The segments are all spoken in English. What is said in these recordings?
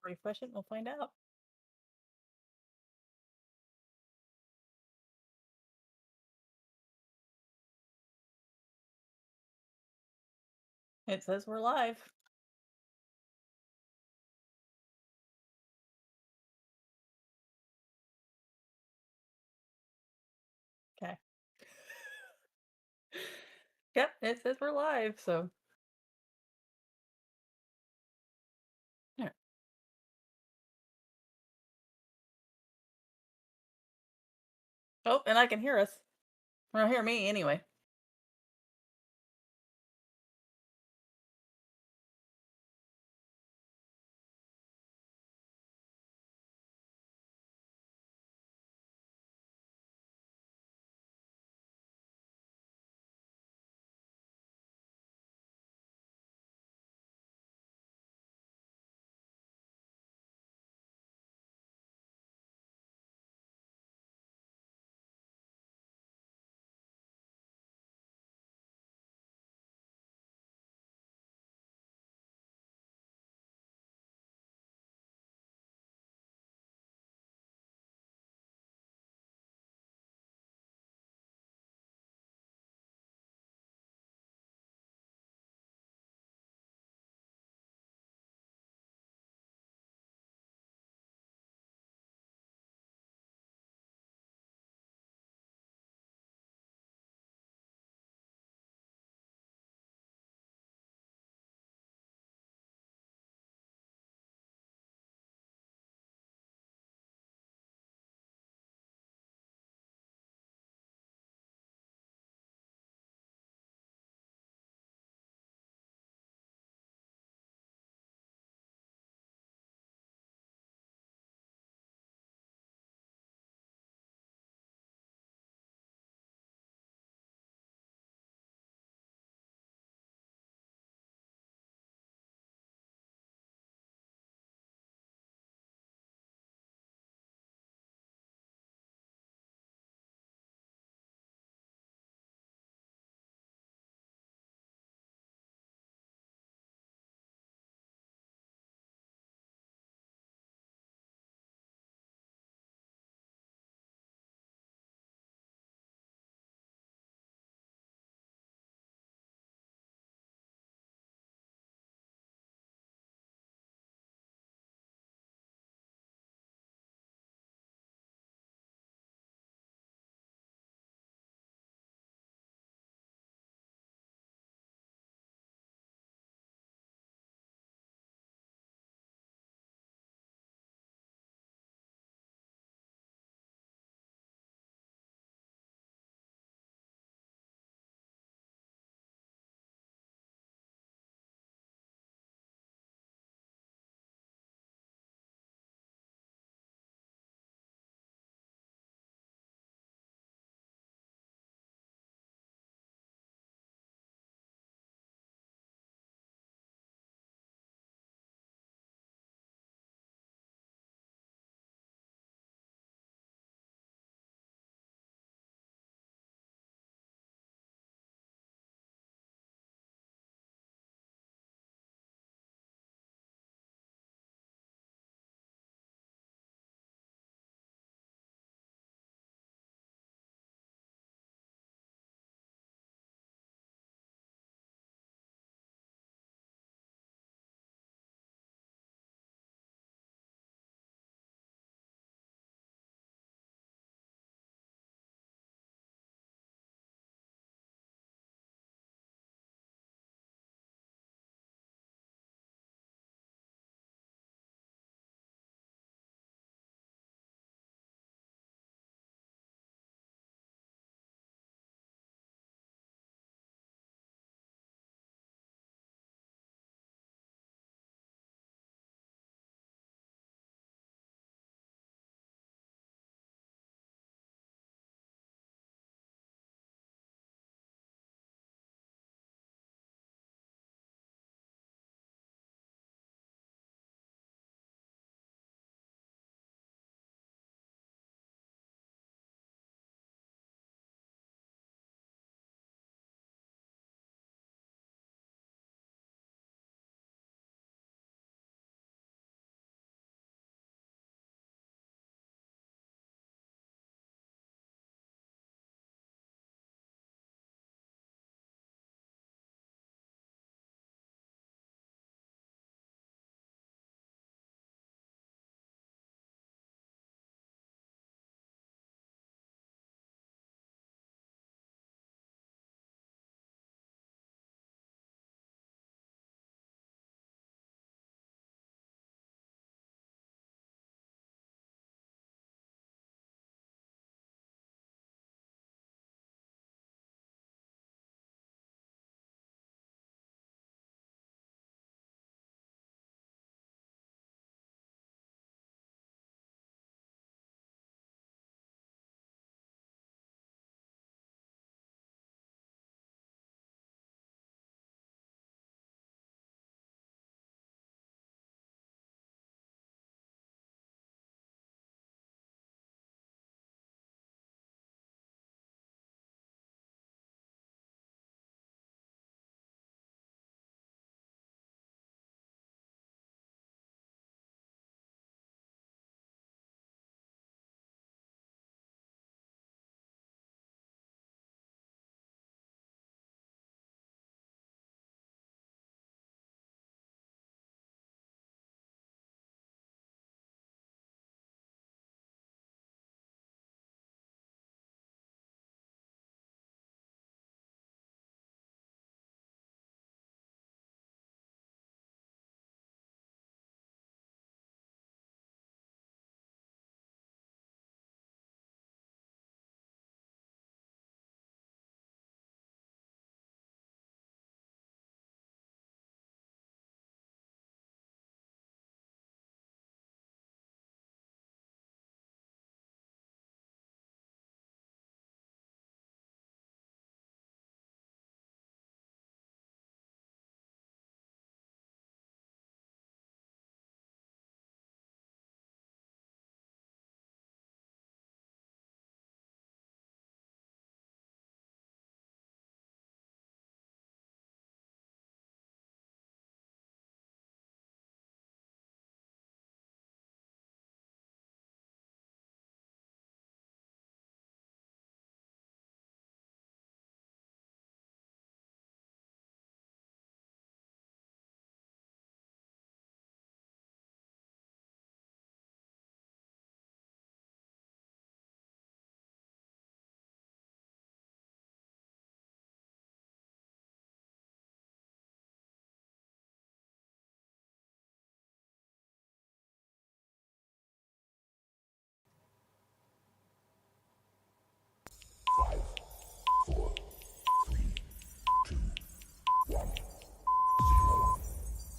refresh it and we'll find out. It says we're live. Okay. Yep, it says we're live, so yeah. Oh, and I can hear us. Well, hear me anyway.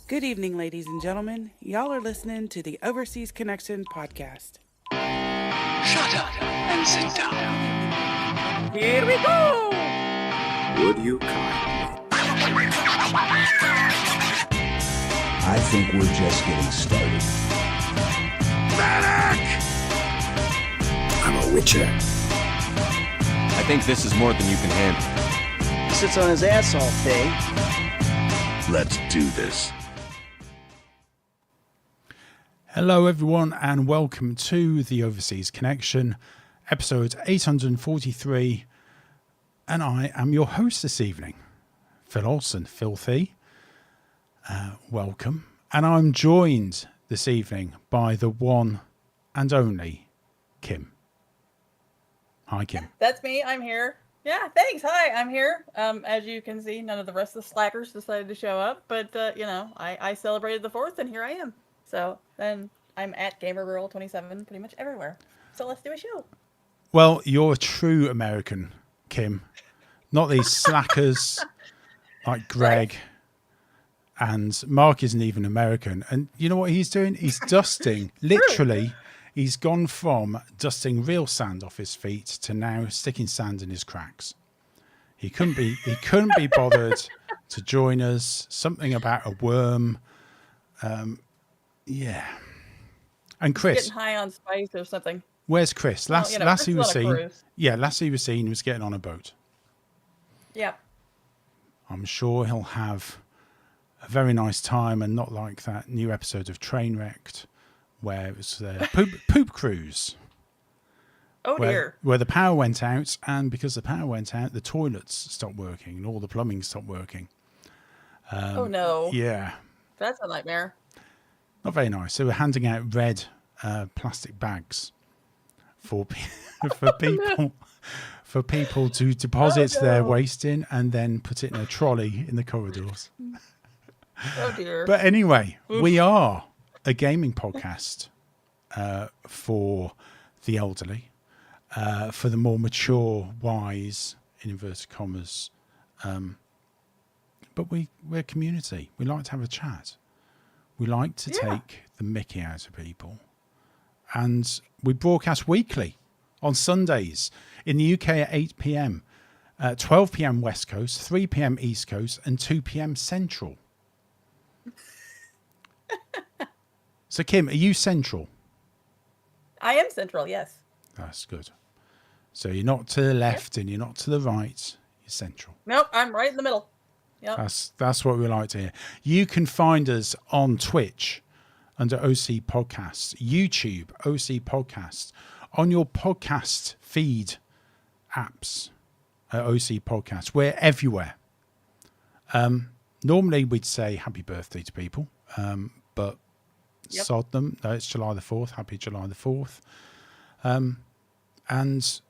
Good evening, ladies and gentlemen. Y'all are listening to the Overseas Connection podcast. Shut up and sit down. Here we go! Would you kindly? I think we're just getting started. Medic! I'm a witcher. I think this is more than you can handle. He sits on his ass all day. Let's do this. Hello, everyone, and welcome to the Overseas Connection, episode 843. And I am your host this evening, Phil Olsen, Filthy. Welcome. And I'm joined this evening by the one and only Kim. Hi, Kim. That's me. I'm here. Yeah, thanks. Hi, I'm here. As you can see, none of the rest of the slackers decided to show up, but I celebrated the 4th, and here I am. So then I'm at GamerGirl27 pretty much everywhere. So let's do a show. Well, you're a true American, Kim. Not these slackers like Greg. Right. And Mark isn't even American. And you know what he's doing? He's dusting. Literally, he's gone from dusting real sand off his feet to now sticking sand in his cracks. He couldn't be bothered to join us. Something about a worm. Yeah. And Chris. He's getting high on spice or something. Where's Chris? Last he was seen. Yeah, last he was seen, he was getting on a boat. Yep. I'm sure he'll have a very nice time and not like that new episode of Trainwrecked where it was the poop cruise. Oh, dear. Where the power went out, and because the power went out, the toilets stopped working and all the plumbing stopped working. Oh, no. Yeah. That's a nightmare. Not very nice. They were handing out red plastic bags for people to deposit their waste in and then put it in a trolley in the corridors. Oh, dear. But anyway, we are a gaming podcast for the elderly, for the more mature, wise, in inverted commas. But we're a community. We like to have a chat. We like to take the mickey out of people. And we broadcast weekly on Sundays in the UK at 8 p.m, 12 p.m. West Coast, 3 p.m. East Coast, and 2 p.m. Central. So, Kim, are you Central? I am Central, yes. That's good. So you're not to the left and you're not to the right. You're Central. Nope, I'm right in the middle. Yep. That's what we like to hear. You can find us on Twitch under OC Podcasts, YouTube, OC Podcasts, on your podcast feed apps, OC Podcasts. We're everywhere. Normally we'd say happy birthday to people, but sod them. No, it's July the 4th. Happy July the 4th. And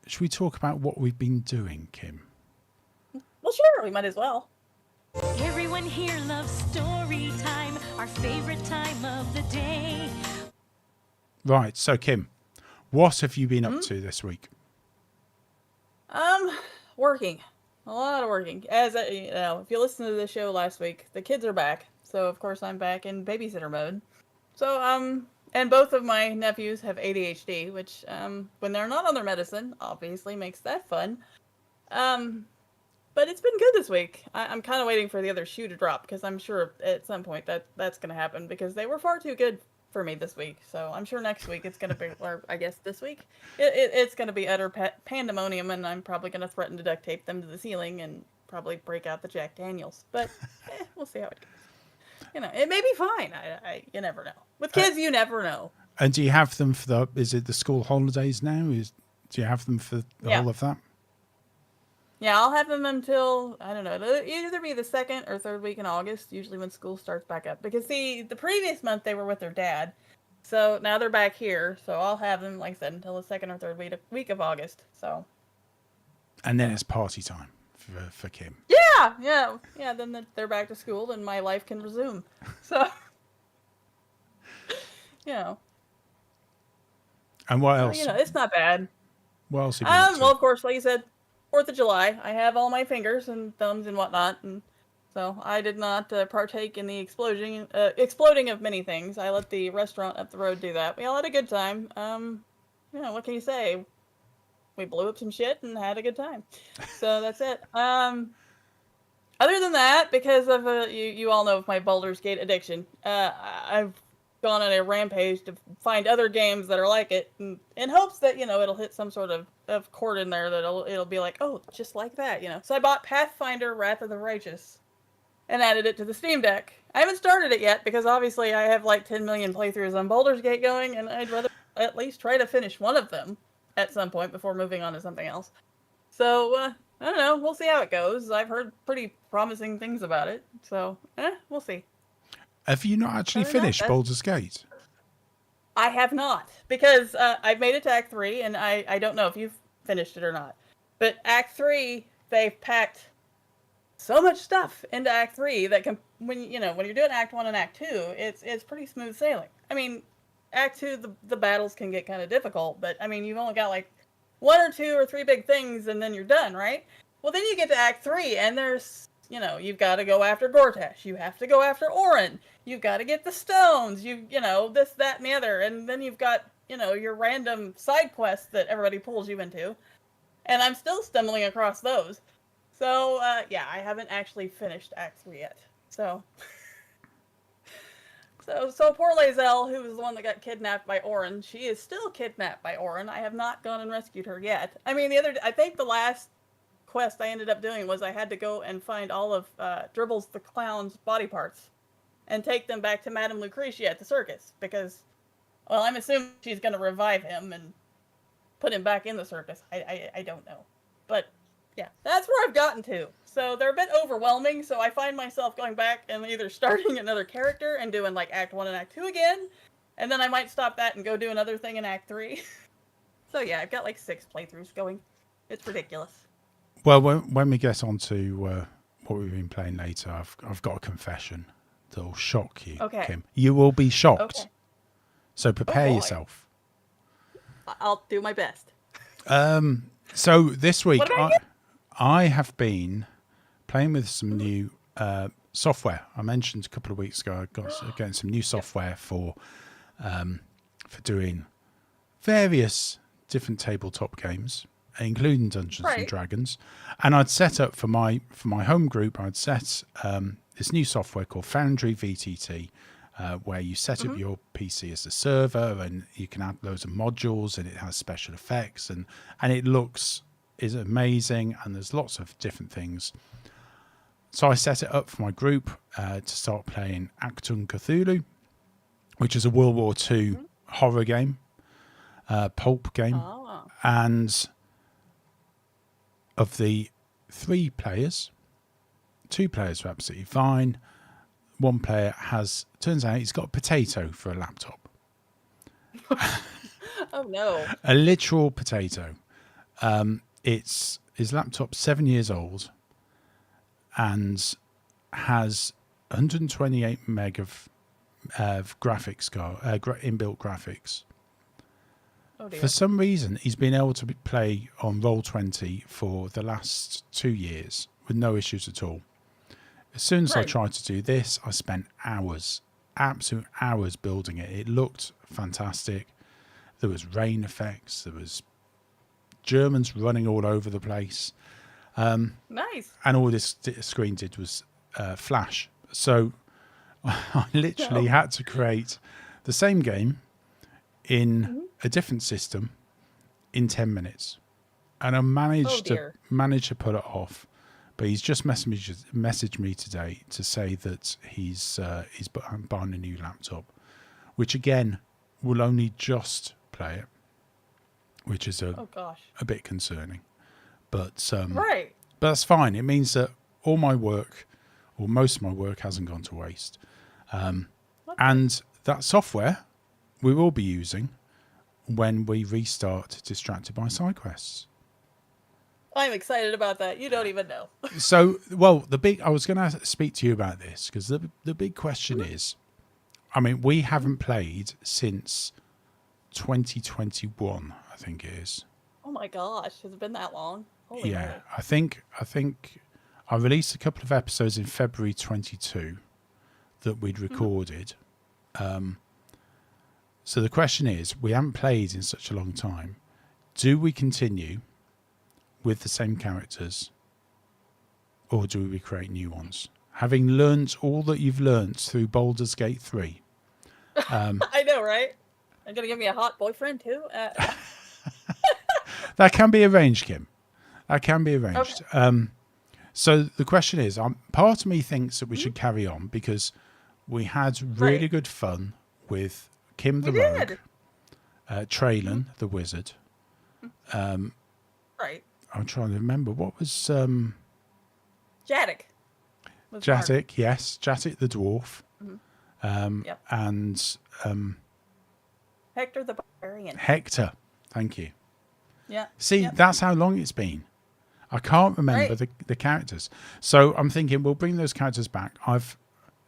should we talk about what we've been doing, Kim? Well, sure, we might as well. Everyone here loves story time, our favorite time of the day. Right, so Kim, what have you been up to this week? Working. A lot of working. As if you listened to the show last week, the kids are back. So, of course, I'm back in babysitter mode. So, and both of my nephews have ADHD, which, when they're not on their medicine, obviously makes that fun. But it's been good this week. I'm kind of waiting for the other shoe to drop because I'm sure at some point that's going to happen because they were far too good for me this week. So I'm sure next week it's going to be, or I guess this week, it's going to be utter pandemonium, and I'm probably going to threaten to duct tape them to the ceiling and probably break out the Jack Daniels. But we'll see how it goes. It may be fine. You never know. With kids, you never know. And do you have them for is it the school holidays now? Do you have them for the whole of that? Yeah, I'll have them until, I don't know, it'll either be the 2nd or 3rd week in August, usually when school starts back up. Because, see, the previous month they were with their dad, so now they're back here, so I'll have them, like I said, until the 2nd or 3rd week of August, so. And then it's party time for Kim. Yeah, then they're back to school, and my life can resume, so. And what else? It's not bad. What else have you been up to? Well, of course, like you said, 4th of July, I have all my fingers and thumbs and whatnot, and So I did not partake in the exploding of many things. I let the restaurant up the road do that. We all had a good time. What can you say? We blew up some shit and had a good time. So that's it. Other than that, because of you all know of my Baldur's Gate addiction, I've gone on a rampage to find other games that are like it, in hopes that it'll hit some sort of chord in there that it'll be like, oh, just like that, So I bought Pathfinder: Wrath of the Righteous and added it to the Steam Deck. I haven't started it yet because obviously I have like 10 million playthroughs on Baldur's Gate going, and I'd rather at least try to finish one of them at some point before moving on to something else. So, I don't know. We'll see how it goes. I've heard pretty promising things about it. So, we'll see. Have you not actually finished Baldur's Gate? I have not. Because I've made it to Act 3, and I don't know if you've finished it or not. But Act 3, they've packed so much stuff into Act 3 that when you're doing Act 1 and Act 2, it's pretty smooth sailing. I mean, Act 2, the battles can get kind of difficult, but I mean, you've only got like 1 or 2 or 3 big things and then you're done, right? Well, then you get to Act 3 and there's, you've got to go after Gortash. You have to go after Orin. You've got to get the stones. This, that, and the other. And then you've got, your random side quests that everybody pulls you into. And I'm still stumbling across those. So, yeah, I haven't actually finished Act 3 yet. So poor Lae'zel, who was the one that got kidnapped by Orin, she is still kidnapped by Orin. I have not gone and rescued her yet. I mean, I think the last quest I ended up doing was I had to go and find all of Dribbles the Clown's body parts and take them back to Madame Lucretia at the circus because, well, I'm assuming she's going to revive him and put him back in the circus. I don't know. But yeah, that's where I've gotten to. So they're a bit overwhelming, so I find myself going back and either starting another character and doing like Act 1 and Act 2 again, and then I might stop that and go do another thing in Act 3. So yeah, I've got like 6 playthroughs going. It's ridiculous. Well, when we get on to what we've been playing later, I've got a confession that'll shock you, okay. Kim. You will be shocked. Okay. So prepare yourself. I'll do my best. So this week, What about you? I have been playing with some new software. I mentioned a couple of weeks ago I got getting some new software for doing various different tabletop games, including Dungeons and Dragons. And I'd set up for my home group. I'd set this new software called Foundry VTT, where you set up your PC as a server, and you can add loads of modules, and it has special effects, and it is amazing, and there's lots of different things. So I set it up for my group to start playing Achtung Cthulhu, which is a World War II horror game, pulp game. Oh. And of the 3 players, 2 players are absolutely fine. 1 player turns out he's got a potato for a laptop. Oh no. A literal potato. His laptop's 7 years old and has 128 meg of graphics inbuilt graphics. Oh dear. For some reason, he's been able to play on Roll20 for the last 2 years with no issues at all. As soon as I tried to do this, I spent hours, absolute hours building it. It looked fantastic. There was rain effects. There was Germans running all over the place. Nice. And all this screen did was flash. So I literally had to create the same game in a different system in 10 minutes. And I managed to pull it off. But he's just messaged me today to say that he's buying a new laptop, which again will only just play it, which is a bit concerning. But but that's fine. It means that all my work, or most of my work, hasn't gone to waste. And that software we will be using when we restart Distracted by Side Quests. I'm excited about that. You don't even know. So, well, I was going to speak to you about this because the big question is, I mean, we haven't played since 2021, I think it is. Oh my gosh, has it been that long? Holy moly. I think I released a couple of episodes in February 22 that we'd recorded. So the question is, we haven't played in such a long time. Do we continue with the same characters, or do we create new ones? Having learnt all that you've learnt through Baldur's Gate 3. I know, right? Are you gonna give me a hot boyfriend too? That can be arranged, Kim. That can be arranged. Okay. So the question is, part of me thinks that we should carry on because we had really good fun with Kim the We Rogue, did. Traylon the Wizard. Right. I'm trying to remember what was Jaddick. was Mark. Jatic. Yes, Jatic the Dwarf, Yep. and Hector the Barbarian. Hector. Thank you. Yeah. See, Yep. that's how long it's been. I can't remember Right. the characters. So I'm thinking we'll bring those characters back.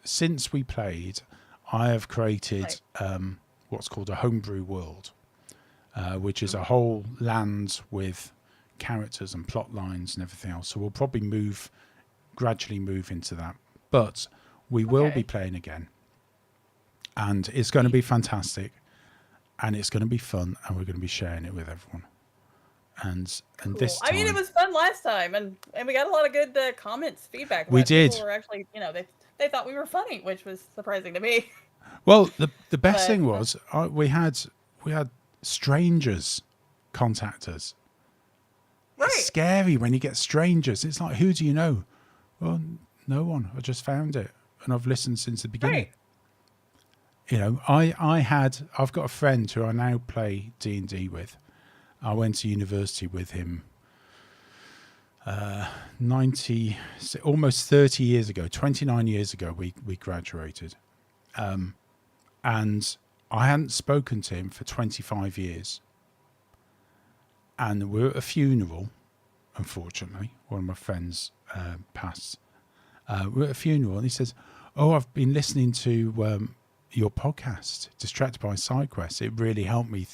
Since we played, I have created what's called a homebrew world, which is a whole land with characters and plot lines and everything else. So we'll probably gradually move into that. But we will Okay. be playing again. And it's going to be fantastic. And it's going to be fun. And we're going to be sharing it with everyone. And this Cool. time, I mean, it was fun last time, and we got a lot of good comments, feedback. We about it. did. People were actually, they thought we were funny, which was surprising to me. well, the best But- thing was we had strangers contact us. Right. It's scary when you get strangers. It's like, who do you know? Well, no one. I just found it, and I've listened since the beginning. Right. You know, I've got a friend who I now play D&D with. I went to university with him almost 30 years ago, 29 years ago, we graduated. And I hadn't spoken to him for 25 years. And we're at a funeral, unfortunately. One of my friends passed. We're at a funeral, and he says, "Oh, I've been listening to your podcast, Distracted by SideQuest. It really helped me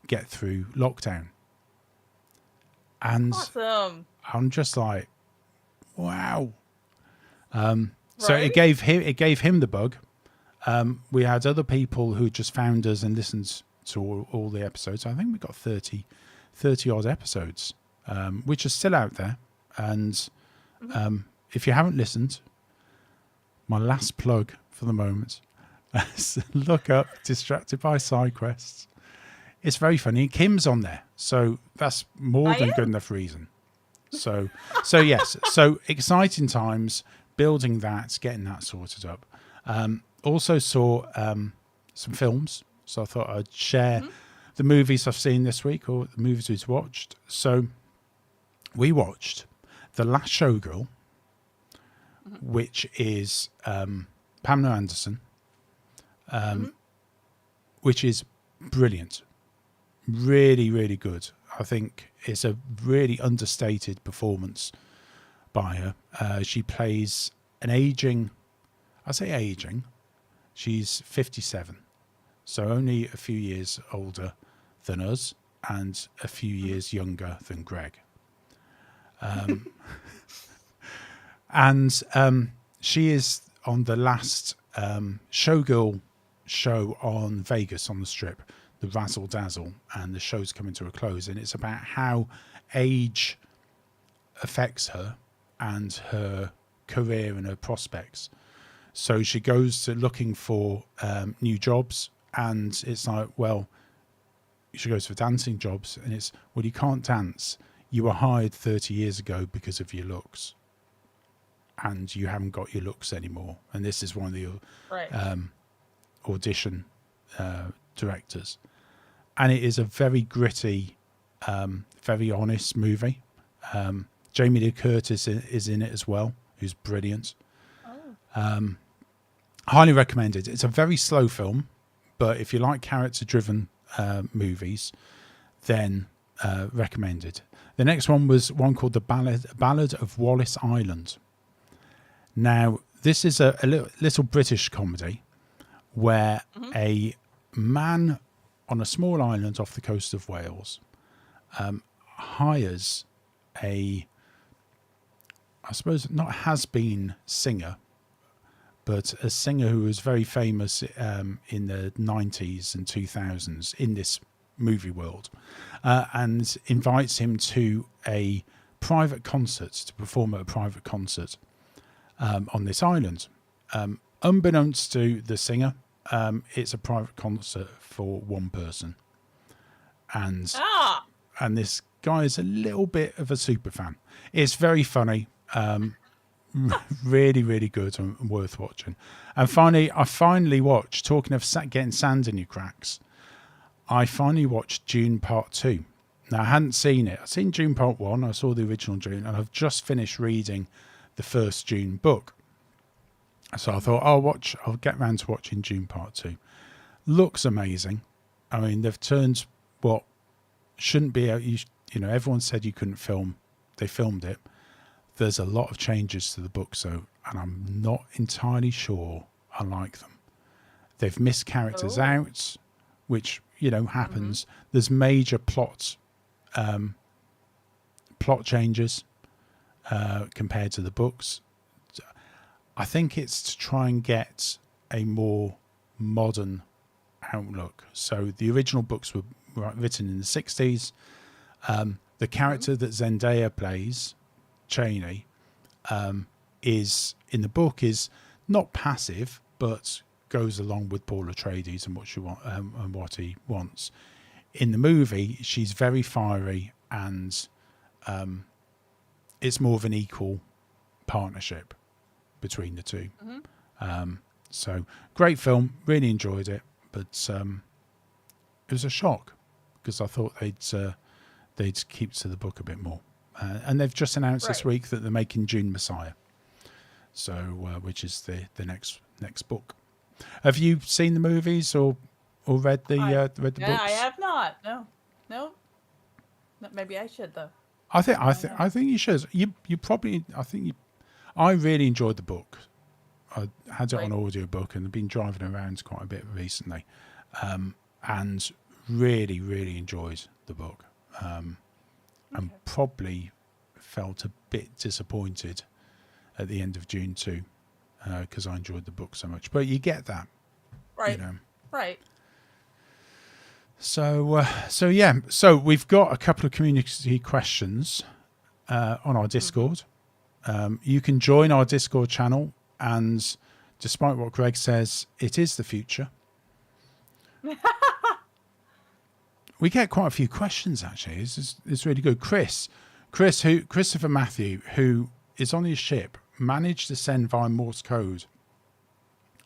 get through lockdown." And Awesome. I'm just like, wow. So Right? it gave him the bug. We had other people who just found us and listened to all the episodes. I think we got 30 odd episodes, which are still out there. And if you haven't listened, my last plug for the moment, look up Distracted by SideQuests. It's very funny. Kim's on there, so that's more than good enough reason. So yes, so exciting times, building that, getting that sorted up. Also saw some films, so I thought I'd share the movies I've seen this week or the movies we've watched. So we watched The Last Showgirl, which is Pamela Anderson, which is brilliant. Really, really good. I think it's a really understated performance by her. She plays she's 57, so only a few years older than us and a few years younger than Greg. And she is on the last Showgirl show on Vegas on the Strip, the Razzle Dazzle, and the show's coming to a close, and it's about how age affects her and her career and her prospects. So she goes to looking for new jobs, and it's like, well, she goes for dancing jobs, and it's, well, you can't dance. You were hired 30 years ago because of your looks, and you haven't got your looks anymore. And this is one of the Right. audition directors, and it is a very gritty, very honest movie. Jamie Lee Curtis is in it as well, who's brilliant. Highly recommended. It's a very slow film, but if you like character-driven movies, then recommended. The next one was one called The Ballad of Wallace Island. Now, this is a little British comedy where a man on a small island off the coast of Wales hires a I suppose not has-been singer, but a singer who was very famous in the 90s and 2000s in this movie world, and invites him to a private concert, to perform at a private concert on this island. Unbeknownst to the singer, it's a private concert for one person. And this guy is a little bit of a super fan. It's very funny. Really, really good and worth watching. And finally, I finally watched, talking of getting sand in your cracks, I finally watched Dune Part 2. Now, I hadn't seen it. I've seen Dune Part 1. I saw the original Dune, and I've just finished reading the first Dune book. So I thought, I'll get round to watching Dune Part 2. Looks amazing. I mean, they've turned what shouldn't be out. You know, everyone said you couldn't film. They filmed it. There's a lot of changes to the book, and I'm not entirely sure I like them. They've missed characters out, which, you know, happens. There's major plot changes compared to the books. I think it's to try and get a more modern outlook. So the original books were written in the 60s. The character that Zendaya plays, Cheney, is in the book is not passive, but goes along with Paul Atreides and what she and what he wants. In the movie, she's very fiery, and it's more of an equal partnership between the two. So great film, really enjoyed it, but it was a shock because I thought they'd keep to the book a bit more. And they've just announced this week that they're making Dune Messiah, so which is the next book. Have you seen the movies or read the books? I have not. No. Maybe I should though. I think you should. You probably. I really enjoyed the book. I had it on audiobook and I've been driving around quite a bit recently, and really, really enjoyed the book. And probably felt a bit disappointed at the end of Dune 2 because I enjoyed the book so much. But you get that, right? You know. Right. So yeah. So we've got a couple of community questions on our Discord. You can join our Discord channel, and despite what Greg says, it is the future. We get quite a few questions actually. It's really good. Christopher Matthew, who is on his ship, managed to send via Morse code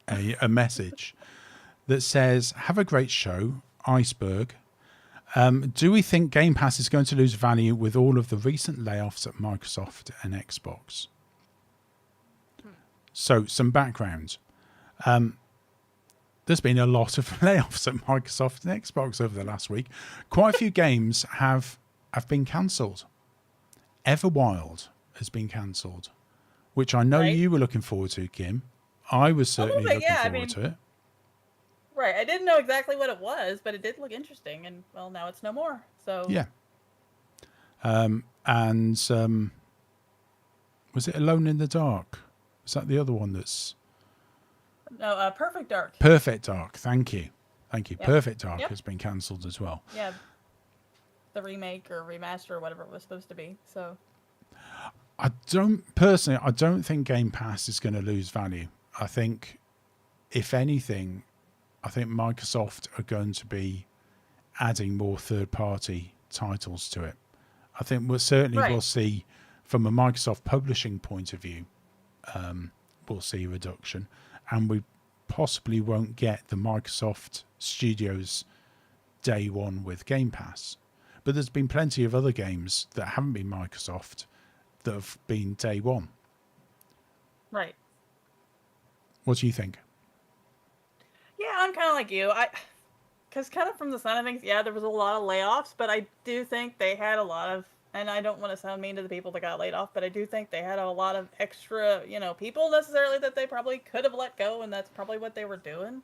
a message that says, "Have a great show, Iceberg. Do we think Game Pass is going to lose value with all of the recent layoffs at Microsoft and Xbox?" So some background. There's been a lot of layoffs at Microsoft and Xbox over the last week. Quite a few games have been cancelled. Everwild has been cancelled, which I know you were looking forward to, Kim. I was certainly looking forward to it. Right. I didn't know exactly what it was, but it did look interesting. And, well, now it's no more. So yeah. And was it Alone in the Dark? Was that the other one that's... No, Perfect Dark. Perfect Dark. Thank you. Yep. Perfect Dark has been cancelled as well. Yeah. The remake or remaster or whatever it was supposed to be. So I don't think Game Pass is going to lose value. I think, if anything, Microsoft are going to be adding more third-party titles to it. I think we'll see, from a Microsoft publishing point of view, we'll see a reduction, and we possibly won't get the Microsoft Studios day one with Game Pass. But there's been plenty of other games that haven't been Microsoft that have been day one. Right. What do you think? Yeah, I'm kind of like you. Because kind of from the sound of things, yeah, there was a lot of layoffs, but I do think they had a lot of, and I don't want to sound mean to the people that got laid off, but I do think they had a lot of extra, people necessarily that they probably could have let go, and that's probably what they were doing.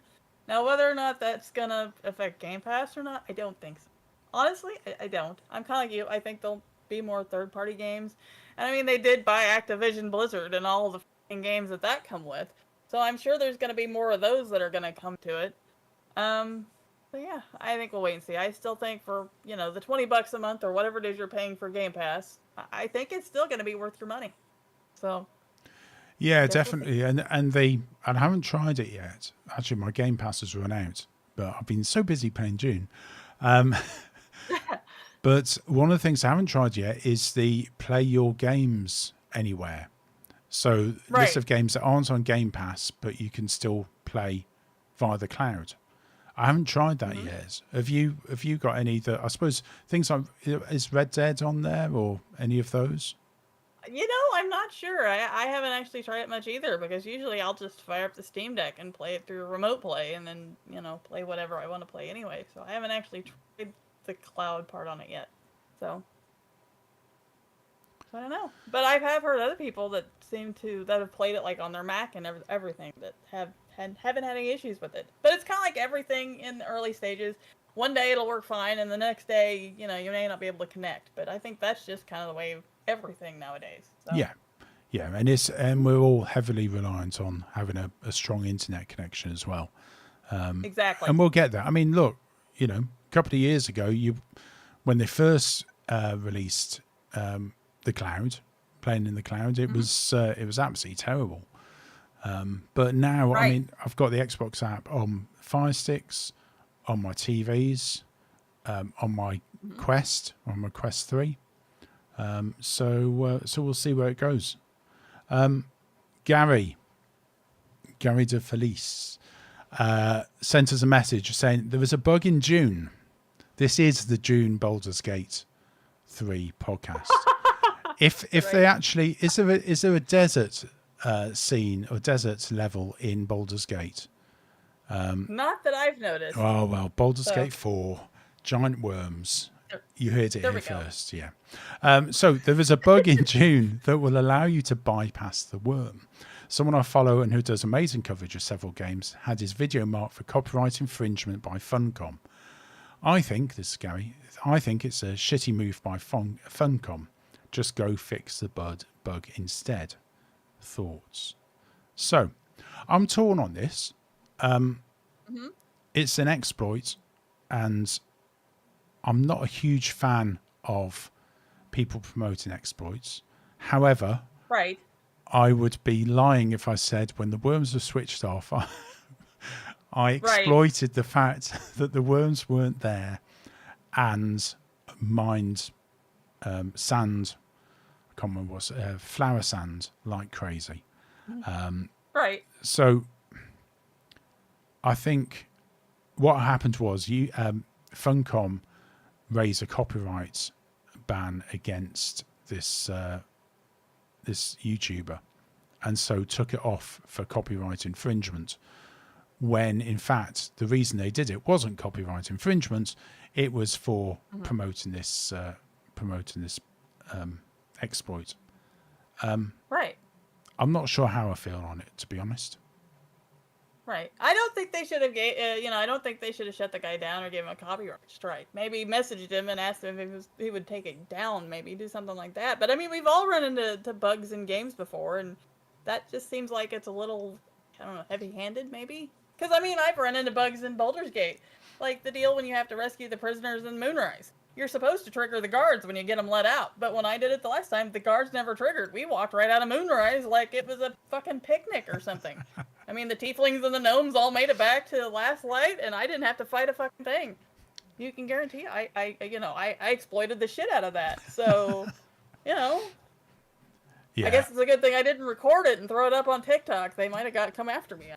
Now, whether or not that's going to affect Game Pass or not, I don't think so. Honestly, I don't. I'm kind of like you. I think they'll be more third-party games. And I mean, they did buy Activision Blizzard and all the f***ing games that come with. So I'm sure there's going to be more of those that are going to come to it. But yeah, I think we'll wait and see. I still think for, the $20 a month or whatever it is you're paying for Game Pass, I think it's still going to be worth your money. So Yeah, guess we'll definitely. And I haven't tried it yet. Actually, my Game Pass has run out, but I've been so busy playing Dune. But one of the things I haven't tried yet is the Play Your Games Anywhere. So Right. list of games that aren't on Game Pass, but you can still play via the cloud. I haven't tried that yet. Have you got any that, I suppose, things like, is Red Dead on there or any of those? I'm not sure. I haven't actually tried it much either, because usually I'll just fire up the Steam Deck and play it through remote play and then, play whatever I want to play anyway. So I haven't actually tried the cloud part on it yet. So I don't know. But I have heard other people that have played it like on their Mac and everything that haven't had any issues with it. But it's kind of like everything in the early stages. One day it'll work fine, and the next day, you may not be able to connect. But I think that's just kind of the way of everything nowadays. So. Yeah. And we're all heavily reliant on having a strong internet connection as well. Exactly. And we'll get that. I mean, look, a couple of years ago, when they first released the cloud, playing in the cloud, it was absolutely terrible. But now, I mean, I've got the Xbox app on Fire Sticks, on my TVs, on my Quest 3. So we'll see where it goes. Gary de Felice sent us a message saying there was a bug in June. This is the June Baldur's Gate 3 podcast. If they actually, is there a desert scene or desert level in Baldur's Gate? Not that I've noticed. Oh well, Baldur's Gate 4, giant worms. You heard it There here we go. first, yeah. So there is a bug in June that will allow you to bypass the worm. Someone I follow and who does amazing coverage of several games had his video marked for copyright infringement by Funcom. This is Gary, I think it's a shitty move by Funcom. Just go fix the bug instead. Thoughts? So, I'm torn on this. It's an exploit, and I'm not a huge fan of people promoting exploits. However, Right. I would be lying if I said when the worms were switched off, I exploited the fact that the worms weren't there and mined sand, I can't remember what it was, flower sand like crazy. Right. So I think what happened was Funcom raised a copyright ban against this this YouTuber, and so took it off for copyright infringement, when in fact the reason they did it wasn't copyright infringement, it was for promoting this exploit. Right. I'm not sure how I feel on it, to be honest. Right. I don't think they should have I don't think they should have shut the guy down or gave him a copyright strike. Maybe messaged him and asked him if he would take it down, maybe do something like that. But I mean, we've all run into bugs in games before, and that just seems like it's a little, I don't know, heavy-handed maybe? Because I mean, I've run into bugs in Baldur's Gate. Like the deal when you have to rescue the prisoners in Moonrise. You're supposed to trigger the guards when you get them let out. But when I did it the last time, the guards never triggered. We walked right out of Moonrise like it was a fucking picnic or something. I mean, the tieflings and the gnomes all made it back to the last light, and I didn't have to fight a fucking thing. You can guarantee I exploited the shit out of that. So, Yeah. I guess it's a good thing I didn't record it and throw it up on TikTok. They might have come after me.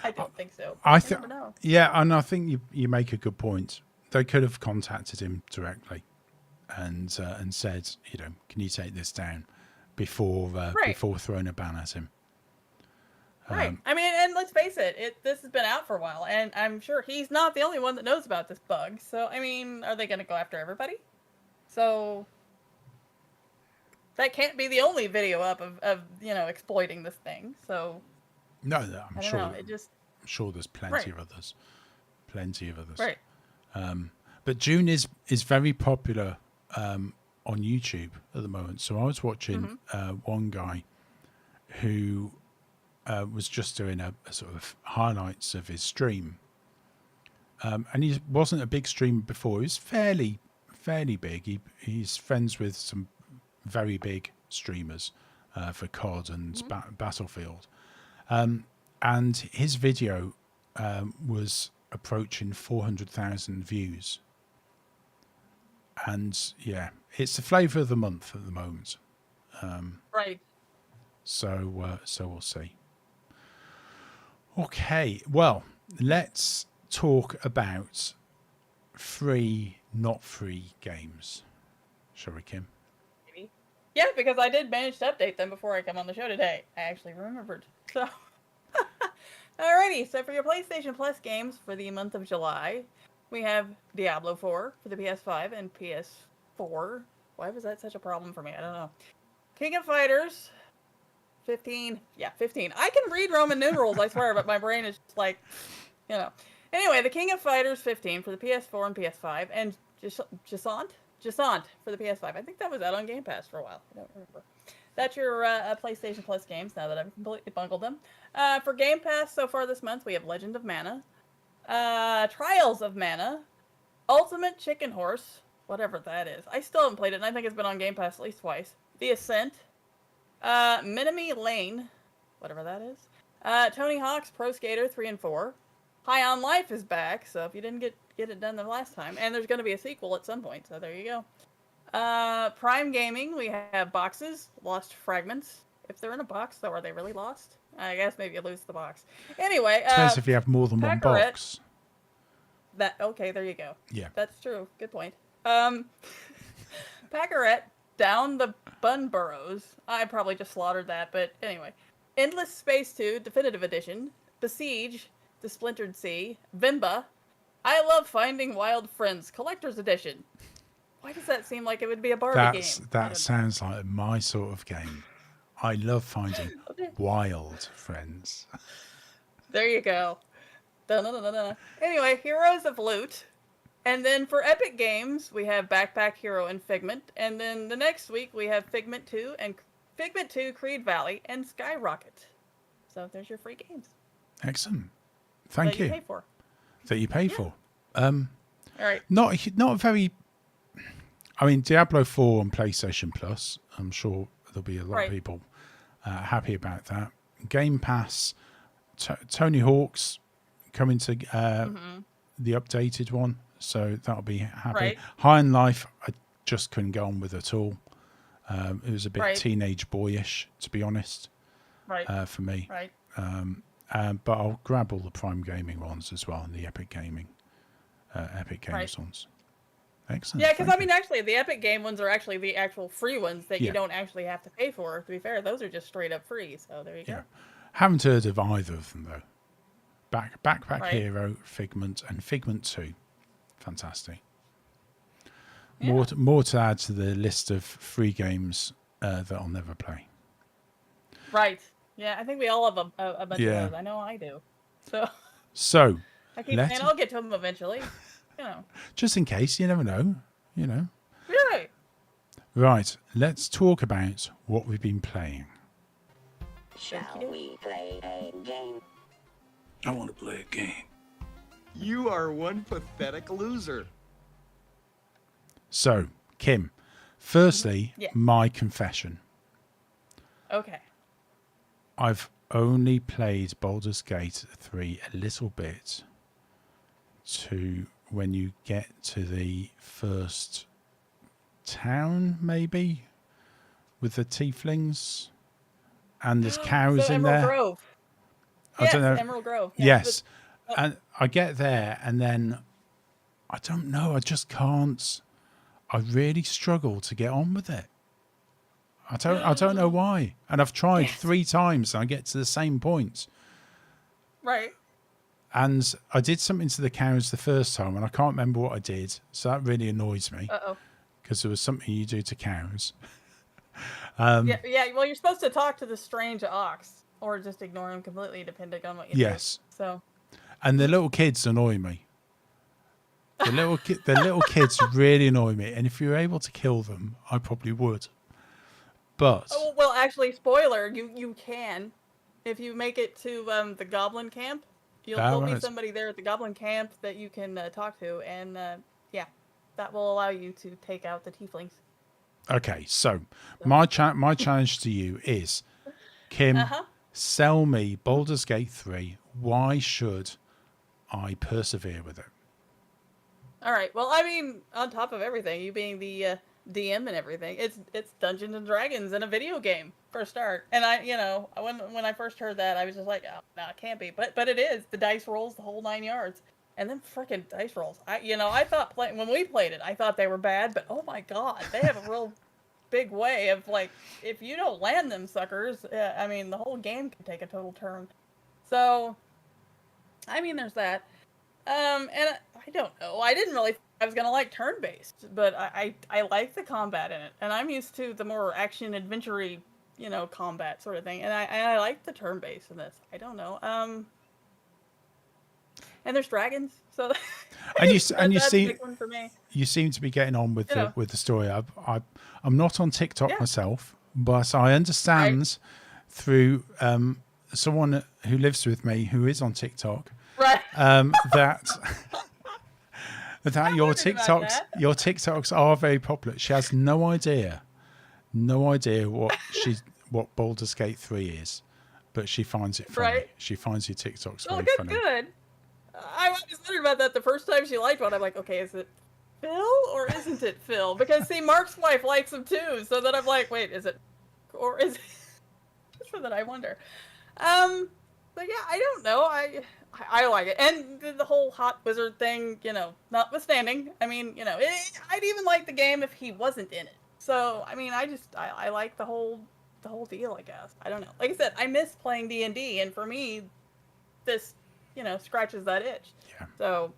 I don't think so. I You never know. Yeah, and I think you make a good point. They could have contacted him directly and said, can you take this down before throwing a ban at him. Right. I mean, and let's face it, this has been out for a while, and I'm sure he's not the only one that knows about this bug. So, I mean, are they going to go after everybody? So, that can't be the only video up of exploiting this thing. So, No, I I'm don't sure. know. It just, I'm sure there's plenty of others. Plenty of others. right. But June is very popular on YouTube at the moment. So I was watching one guy who was just doing a sort of highlights of his stream. And he wasn't a big streamer before. He was fairly big. He's friends with some very big streamers for COD and Battlefield. And his video was approaching 400,000 views. And yeah, it's the flavour of the month at the moment. Right. So we'll see. Okay, well, let's talk about free, not free games. Shall we, Kim? Maybe. Yeah, because I did manage to update them before I come on the show today. I actually remembered. So, alrighty. So for your PlayStation Plus games for the month of July, we have Diablo 4 for the PS5 and PS4. Why was that such a problem for me? I don't know. King of Fighters 15. Yeah, 15. I can read Roman numerals, I swear, but my brain is just like, you know. Anyway, the King of Fighters 15 for the PS4 and PS5, and Jasant for the PS5. I think that was out on Game Pass for a while. I don't remember. That's your PlayStation Plus games, now that I've completely bungled them. For Game Pass so far this month, we have Legend of Mana, Trials of Mana, Ultimate Chicken Horse, whatever that is. I still haven't played it, and I think it's been on Game Pass at least twice. The Ascent, Minimi Lane, whatever that is. Tony Hawk's Pro Skater 3 and 4. High on Life is back, so if you didn't get it done the last time, and there's going to be a sequel at some point, so there you go. Prime Gaming, we have boxes, Lost Fragments. If they're in a box, though, are they really lost? I guess maybe you lose the box. Anyway, Depends if you have more than one Pacorette. box. Okay, there you go. Yeah. That's true. Good point. Pacorette, Down the Bun Burrows. I probably just slaughtered that, but anyway. Endless Space 2 Definitive Edition. Besiege, The Splintered Sea. Vimba. I Love Finding Wild Friends Collector's Edition. Why does that seem like it would be a Barbie game? That sounds like my sort of game. I love finding wild friends. There you go. Da-na-na-na-na. Anyway, Heroes of Loot. And then for Epic Games, we have Backpack Hero and Figment. And then the next week, we have Figment 2 and Figment 2 Creed Valley and Skyrocket. So there's your free games. Excellent. Thank that you. You pay for. That you pay for. All right. Not very. I mean, Diablo 4 on PlayStation Plus. I'm sure there'll be a lot of people happy about that. Game Pass. Tony Hawk's coming to the updated one, so that'll be happy. Right. High on Life, I just couldn't get on with at all. It was a bit teenage boyish, to be honest. Right. For me. Right. But I'll grab all the Prime Gaming ones as well, and the Epic Games ones. Excellent. Yeah, because thank I mean, actually, the Epic Game ones are actually the actual free ones that Yeah. you don't actually have to pay for. To be fair, those are just straight up free. So there you Yeah. go. Haven't heard of either of them though. Backpack Right. Hero, Figment, and Figment 2. Fantastic. Yeah. More to add to the list of free games that I'll never play. Right. Yeah, I think we all have a bunch Yeah. of those. I know I do. So So, I keep saying I'll get to them eventually. You know. just in case, you never know. You're right. Right, let's talk about what we've been playing. Shall we play a game? I want to play a game. You are one pathetic loser. So, Kim, firstly, Yeah. my confession. Okay. I've only played Baldur's Gate 3 a little bit to when you get to the first town, maybe, with the tieflings, and there's cows So in Emerald there. Grove. I Yes, don't know. Emerald Grove. Yeah, Yes. And I get there and then I don't know, I just can't. I really struggle to get on with it. I don't know why. And I've tried 3 times and I get to the same point. Right. And I did something to the cows the first time and I can't remember what I did. So that really annoys me Uh-oh. because there was something you do to cows. Yeah, well, you're supposed to talk to the strange ox or just ignore him completely depending on what you Yes. do. So, And the little kids annoy me. The little kids really annoy me, and if you're able to kill them, I probably would. But Oh, well, actually, spoiler, you can. If you make it to the Goblin Camp, there'll be right. somebody there at the Goblin Camp that you can talk to, and yeah, that will allow you to take out the Tieflings. Okay, so my challenge to you is, Kim, sell me Baldur's Gate 3. Why should I persevere with it? All right. Well, I mean, on top of everything, you being the DM and everything, it's Dungeons and Dragons in a video game for a start. And when I first heard that, I was just like, oh, no, it can't be. But it is. The dice rolls, the whole 9 yards, and then freaking dice rolls. I thought when we played it, I thought they were bad, but oh my god, they have a real big way of like, if you don't land them suckers, I mean, the whole game can take a total turn. So, I mean, there's that. And I don't know. I didn't really think I was gonna like turn-based, but I like the combat in it, and I'm used to the more action adventure-y, combat sort of thing, and I like the turn-based in this. I don't know. And there's dragons, so And you that's a seem big one for me. you seem to be getting on with Yeah. the story. I'm not on TikTok Yeah. myself, but I understand through someone who lives with me who is on TikTok. Right. That your wondered about that. TikToks are very popular. She has no idea what Baldur's Gate 3 is, but she finds it funny. Right. She finds your TikToks Oh, very good, funny. good. I was wondering about that the first time she liked one. I'm like, okay, is it Phil or isn't it Phil? Because see, Mark's wife likes him too. So then I'm like, wait, is it, or is it? So then I wonder. But yeah, I don't know. I like it, and the whole hot wizard thing, notwithstanding. I mean, I'd even like the game if he wasn't in it. So I mean, I like the whole deal. I guess I don't know. Like I said, I miss playing D&D, and for me, this scratches that itch. Yeah. So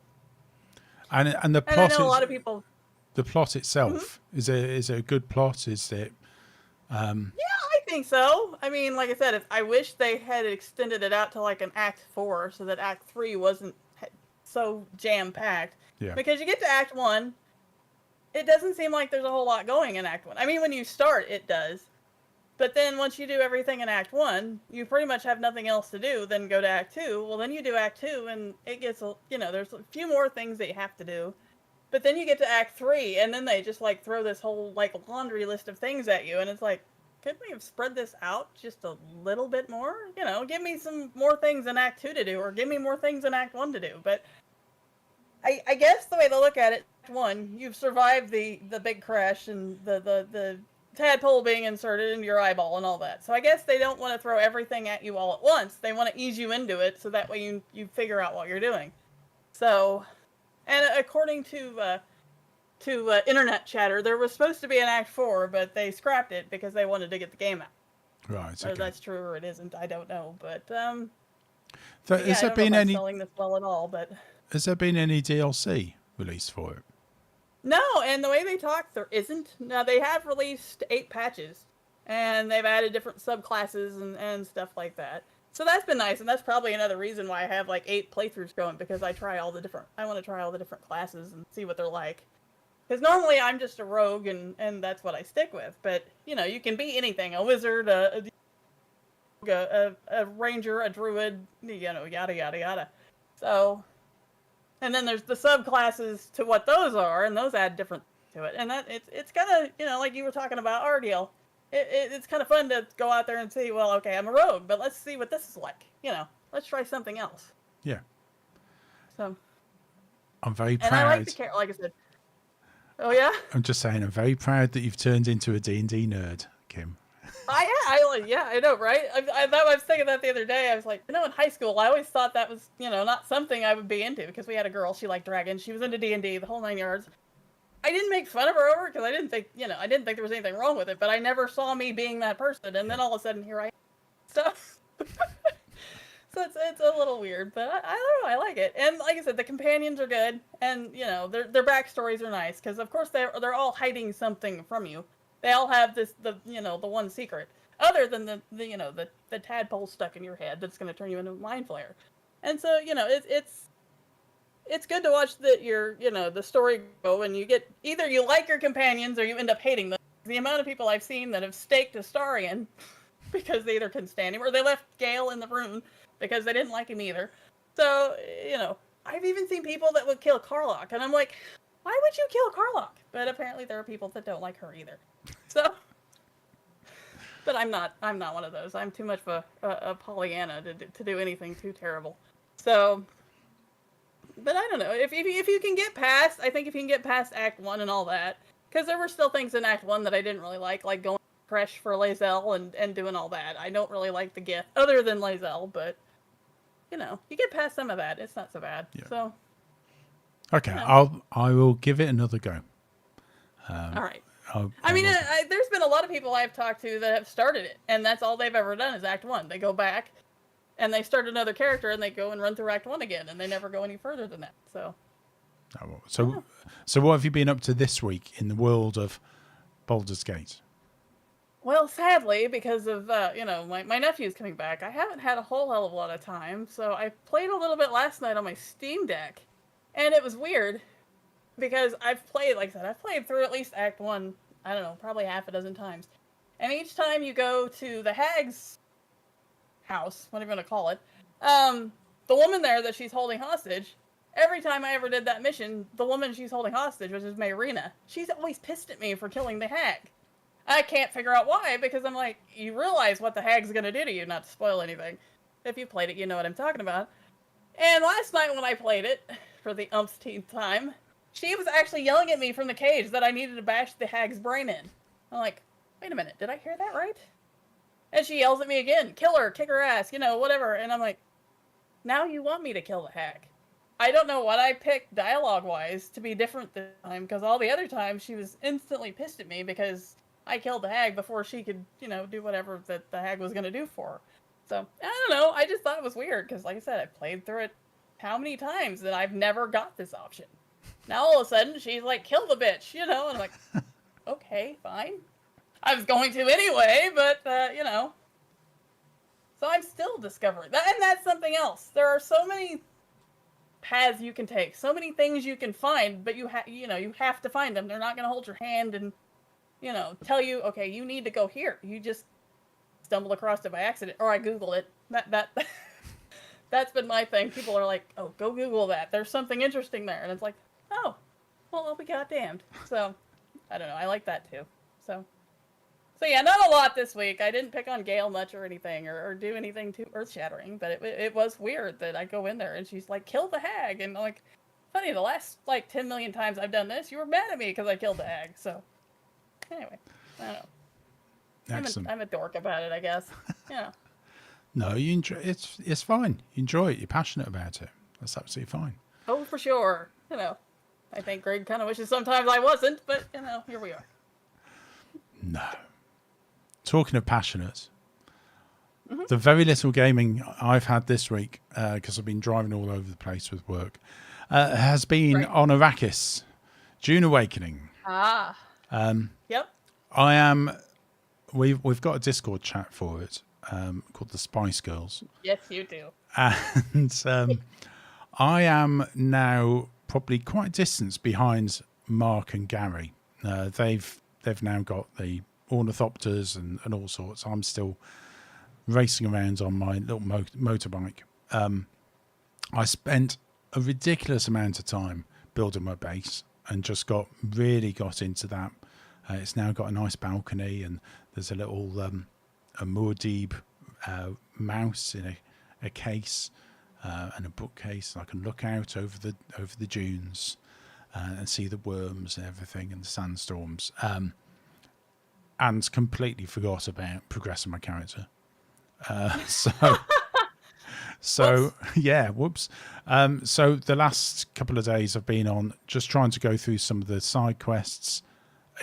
And the and I plot. know a lot of people. The plot itself is it a good plot? Is it? Yeah, I think so. I mean, like I said, I wish they had extended it out to like an Act 4 so that Act 3 wasn't so jam-packed. Yeah. Because you get to Act 1, it doesn't seem like there's a whole lot going in Act 1. I mean, when you start, it does. But then once you do everything in Act 1, you pretty much have nothing else to do, then go to Act 2. Well, then you do Act 2, and it gets, there's a few more things that you have to do. But then you get to Act 3, and then they just, like, throw this whole, like, laundry list of things at you, and it's like, couldn't we have spread this out just a little bit more? Give me some more things in Act 2 to do, or give me more things in Act 1 to do. But I guess the way to look at it, Act 1, you've survived the big crash and the tadpole being inserted into your eyeball and all that. So I guess they don't want to throw everything at you all at once. They want to ease you into it so that way you figure out what you're doing. So, and according to internet chatter, there was supposed to be an Act 4, but they scrapped it because they wanted to get the game out. Right. Whether Okay. that's true or it isn't, I don't know. But So yeah, has there been selling this well at all? But Has there been any DLC released for it? no, and the way they talk, there isn't. Now, they have released 8 patches, and they've added different subclasses and stuff like that. So that's been nice, and that's probably another reason why I have like 8 playthroughs going, because I want to try all the different classes and see what they're like. Because normally I'm just a rogue, and that's what I stick with. But, you can be anything. A wizard, a ranger, a druid, yada, yada, yada. So... And then there's the subclasses to what those are, and those add different to it. And that it's kind of, like you were talking about Ardeal. It's kind of fun to go out there and see, well, okay, I'm a rogue, but let's see what this is like. Let's try something else. Yeah. So. I'm very And I like proud. the character, like I said. Oh yeah. I'm just saying, I'm very proud that you've turned into a D&D nerd, Kim. I know, right? I was thinking that the other day. I was like, in high school, I always thought that was, not something I would be into, because we had a girl, she liked dragons, she was into D&D, the whole 9 yards. I didn't make fun of her over it, because I didn't think there was anything wrong with it, but I never saw me being that person, and then all of a sudden, here I am. So, it's a little weird, but I don't know, I like it. And like I said, the companions are good, and, their backstories are nice, because of course they're all hiding something from you. They all have the one secret, other than the tadpole stuck in your head that's going to turn you into a mind flayer. And so, it's good to watch the story go, and you get either you like your companions or you end up hating them. The amount of people I've seen that have staked Astarion because they either couldn't stand him or they left Gale in the room because they didn't like him either. So, I've even seen people that would kill Karlach, and I'm like, why would you kill Karlach? But apparently there are people that don't like her either. So, but I'm not one of those. I'm too much of a Pollyanna to do anything too terrible. So, but I don't know. If you can get past, I think if you can get past Act 1 and all that, because there were still things in Act 1 that I didn't really like going fresh for Lae'zel and doing all that. I don't really like the gift, other than Lae'zel, but, you get past some of that, it's not so bad. Yeah. So. Okay, I will give it another go. All right. I mean, will- there's been a lot of people I've talked to that have started it, and that's all they've ever done is Act 1. They go back, and they start another character, and they go and run through Act 1 again, and they never go any further than that. So. So what have you been up to this week in the world of Baldur's Gate? Well, sadly, because of my nephew's coming back, I haven't had a whole hell of a lot of time. So I played a little bit last night on my Steam Deck, and it was weird because I've played, like I said, I've played through at least Act 1. I don't know, probably half a dozen times, and each time you go to the hag's house, whatever you want to call it, the woman there that she's holding hostage. Every time I ever did that mission, the woman she's holding hostage, which is Mayrina, she's always pissed at me for killing the hag. I can't figure out why, because I'm like, you realize what the hag's gonna do to you, not to spoil anything. If you played it, you know what I'm talking about. And last night when I played it, for the umpteenth time, she was actually yelling at me from the cage that I needed to bash the hag's brain in. I'm like, wait a minute, did I hear that right? And she yells at me again, kill her, kick her ass, whatever. And I'm like, now you want me to kill the hag. I don't know what I picked dialogue-wise to be different this time, because all the other times she was instantly pissed at me because I killed the hag before she could, do whatever that the hag was going to do for her. So, I don't know, I just thought it was weird, because like I said, I played through it how many times that I've never got this option. Now all of a sudden, she's like, kill the bitch, and I'm like, okay, fine. I was going to anyway, but, So I'm still discovering that, and that's something else. There are so many paths you can take, so many things you can find, but you have to find them. They're not going to hold your hand and tell you, okay, you need to go here. You just stumbled across it by accident, or I Googled it. That's been my thing. People are like, oh, go Google that. There's something interesting there, and it's like, oh, well, I'll be goddamned. So I don't know. I like that too. So yeah, not a lot this week. I didn't pick on Gale much or anything, or do anything too earth-shattering, but it was weird that I go in there and she's like, kill the hag, and I'm like, funny, the last 10 million times I've done this, you were mad at me because I killed the hag. So anyway, I don't know. Excellent. I'm a dork about it, I guess. No, you enjoy it's fine. You enjoy it. You're passionate about it. That's absolutely fine. Oh, for sure. I think Greg kind of wishes sometimes I wasn't, but here we are. No. Talking of passionate, the very little gaming I've had this week, because I've been driving all over the place with work, has been on Arrakis, Dune Awakening. Ah. Yep. We've got a Discord chat for it, called the Spice Girls. Yes, you do. And I am now probably quite a distance behind Mark and Gary. They've now got the ornithopters and all sorts. I'm still racing around on my little motorbike. I spent a ridiculous amount of time building my base and just got into that. It's now got a nice balcony, and there's a little a Muad'Dib mouse in a case and a bookcase. I can look out over the dunes and see the worms and everything and the sandstorms. And completely forgot about progressing my character. So yeah, whoops. So the last couple of days I've been on just trying to go through some of the side quests.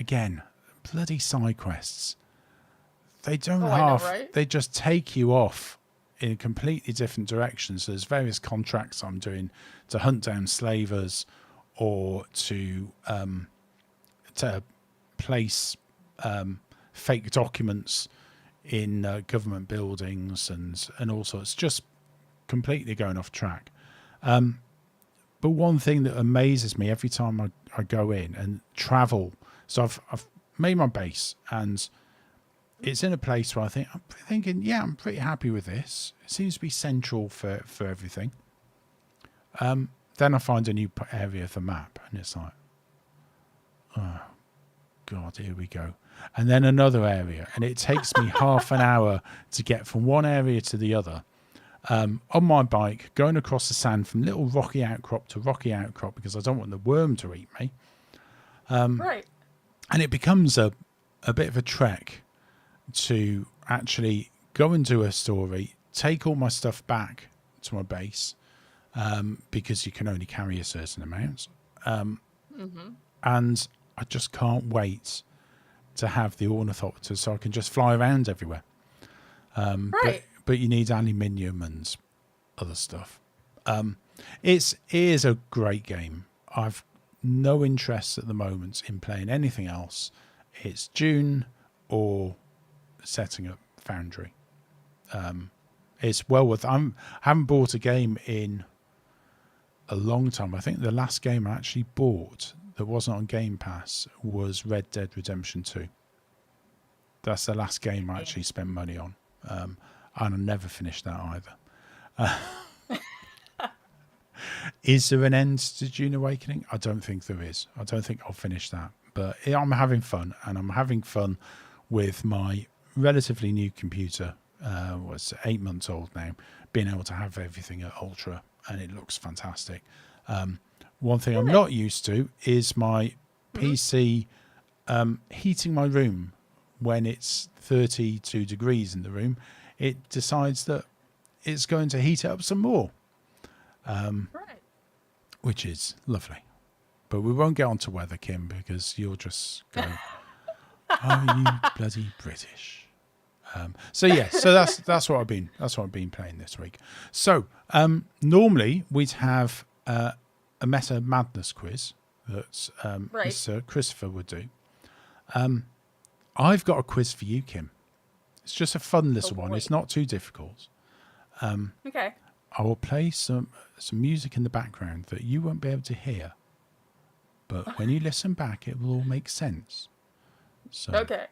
Again, bloody side quests. They don't they just take you off in completely different directions. There's various contracts I'm doing to hunt down slavers or to place fake documents in government buildings and all sorts, just completely going off track. But one thing that amazes me every time I go in and travel, so I've made my base, and it's in a place where I'm thinking, yeah, I'm pretty happy with this. It seems to be central for everything. Then I find a new area of the map, and it's like, oh, God, here we go. And then another area, and it takes me half an hour to get from one area to the other. On my bike, going across the sand from little rocky outcrop to rocky outcrop because I don't want the worm to eat me. Right. And it becomes a bit of a trek to actually go and do a story, take all my stuff back to my base, because you can only carry a certain amount. And I just can't wait to have the ornithopter so I can just fly around everywhere. Right. But you need aluminium and other stuff. It is a great game. I've no interest at the moment in playing anything else. It's June or setting up Foundry. It's well worth. I haven't bought a game in a long time. I think the last game I actually bought that wasn't on Game Pass was Red Dead Redemption 2. That's the last game I actually spent money on. And I never finished that either. Is there an end to Dune Awakening? I don't think there is. I don't think I'll finish that. But I'm having fun, and I'm having fun with my relatively new computer. It's 8 months old now, being able to have everything at ultra, and it looks fantastic. One thing I'm not used to is my PC heating my room when it's 32 degrees in the room. It decides that it's going to heat it up some more, which is lovely. But we won't get on to weather, Kim, because you'll just go, "Oh, you bloody British." So that's what I've been playing this week. So normally we'd have a Meta Madness quiz that Mr. Christopher would do. I've got a quiz for you, Kim. It's just a fun little one. It's not too difficult. Okay. I will play some music in the background that you won't be able to hear, but when you listen back, it will all make sense. So Okay.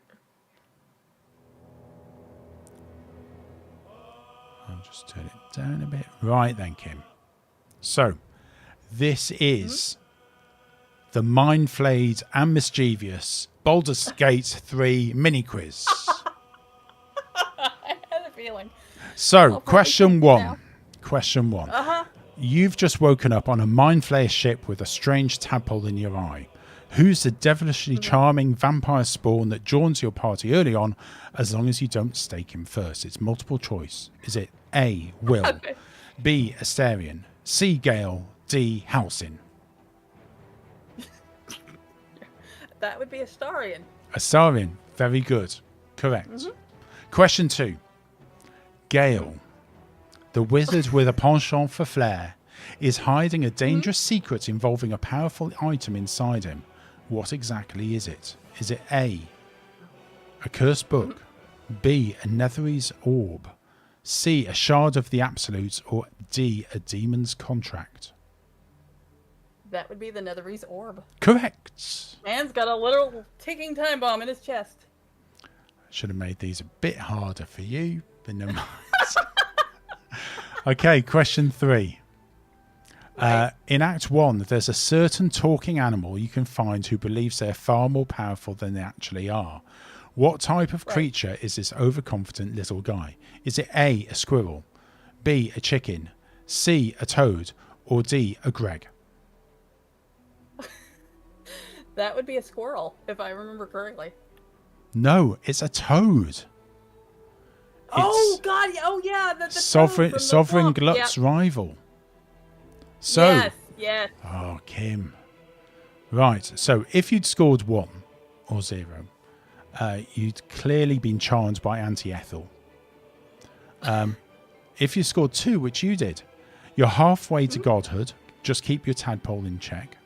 I'll just turn it down a bit. Right then, Kim. So this is the Mind Flayed and Mischievous Baldur's Gate 3 mini quiz. I had a feeling. So, question one. now. Question one. You've just woken up on a Mind Flayer ship with a strange tadpole in your eye. Who's the devilishly charming vampire spawn that joins your party early on, as long as you don't stake him first? It's multiple choice. Is it A, Will, B, Astarion, C, Gale, D, Halcyon? That would be Astarion. Astarion, very good. Correct. Question 2. Gale, the wizard with a penchant for flair, is hiding a dangerous secret involving a powerful item inside him. What exactly is it? Is it A, a cursed book, B, a Netherese orb, C, a shard of the Absolute, or D, a demon's contract? That would be the Netherese orb. Correct. Man's got a literal ticking time bomb in his chest. Should have made these a bit harder for you, but never mind. Okay, question 3. In Act 1, there's a certain talking animal you can find who believes they're far more powerful than they actually are. What type of creature is this overconfident little guy? Is it A, a squirrel, B, a chicken, C, a toad, or D, a Greg? That would be a squirrel, if I remember correctly. No, it's a toad. Oh God! Oh yeah, the Sovereign toad from the book. Glut's Yep. rival. So, Yes. oh, Kim. Right, so if you'd scored 1 or 0, you'd clearly been charmed by Auntie Ethel. If you scored 2, which you did, you're halfway to godhood. Just keep your tadpole in check.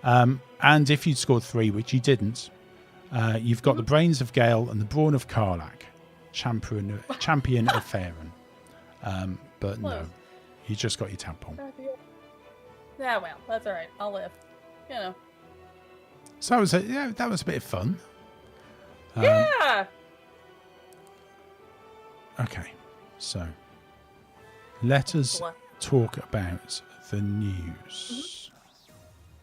And if you'd scored 3, which you didn't, you've got the brains of Gale and the brawn of Karlach, champion of Faerun. But no, you just got your tadpole. Yeah, well, that's all right. I'll live. You know. So that was a bit of fun. Yeah. Okay, so let us What? talk about the news.